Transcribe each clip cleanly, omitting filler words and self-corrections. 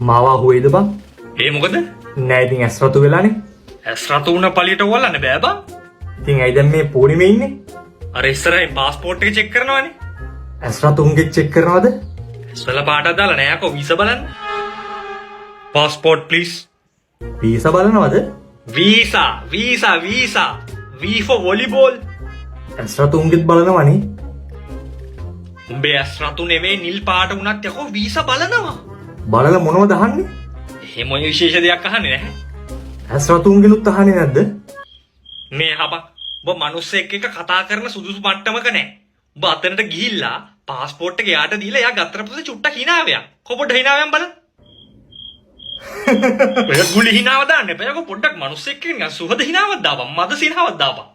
මාව අහුවේද බං? ඒ මොකද? නෑ ඉතින් ඇස් රතු වෙලානේ. ඇස් රතු වුණ පළියට ඕවලන්න බෑ බං. ඉතින් ඇයි දැන් මේ පොඩිමේ ඉන්නේ? අර ඉස්සරහින් પાස්පෝර්ට් එක චෙක් කරනවානේ. ඇස් රතුන්ගේ චෙක් කරනවද? ඇස්වල පාටක් දාලා නෑ අකෝ වීසා බලන්න. Passport please. වීසා බලනවද? වීසා. V for volleyball. ඇස් රතුන්ගෙත් බලනවනේ. උඹේ ඇස් රතු නෙවෙයි නිල් පාට වුණත් යකෝ වීසා බලනවා. බලලා මොනවද අහන්නේ? එහෙම විශේෂ දෙයක් අහන්නේ නැහැ. ඇස් රතුන්ගෙනුත් අහන්නේ නැද්ද? මේ හබක් ඔබ මිනිස්සෙක් එක්ක කතා කරන සුදුසු මට්ටමක නැහැ. ඔබ අතනට ගිහිල්ලා પાස්පෝර්ට් එක යාට දීලා එයා ගත්තට පස්සේ චුට්ටක් hinaවයක්. කොපොඩ hinaවෙන් බලන්න. ඔය ගුලි hinaව දාන්න එපා. යකෝ පොඩ්ඩක් මිනිස්සෙක් එක්ක නිකන් සුහද hinaවක් දාපන්. මද සිනහවක් දාපන්.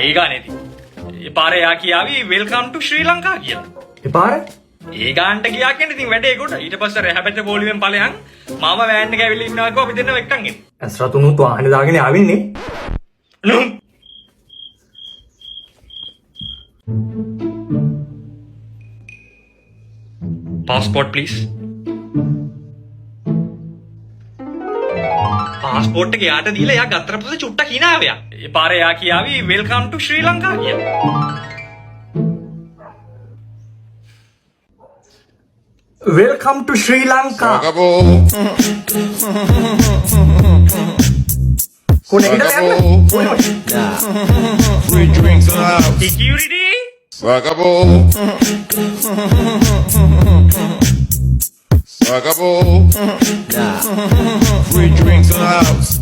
ඒ ගානේදී. ඒ පාරේ යා කියාවි වෙල්කම් ටු ශ්‍රී ලංකා කියලා. ඒ පාර? ඒ ගානට ගියා කියන්නේ ඉතින් වැඩේ කොට. ඊට පස්සේ රැහැපැත්තේ පොලිවෙන් ඵලයන් මාම වෑන් එක ඇවිල්ලා ඉන්නවා කිව්වා අපි දෙන්නව එක්කන් එන්න. ඇස් රතුනුත් වාහනේ දාගෙන ආවෙන්නේ. නුම් passport please. passport එක යාට දීලා එයා ගත්තට පස්සේ චුට්ටක් hinaවයක්. ඒ පාරේ යා කියාවි welcome to ශ්‍රී ලංකා කියලා. Welcome to Sri Lanka. Kone kita Free drinks in the house. Security. Free drinks in the house.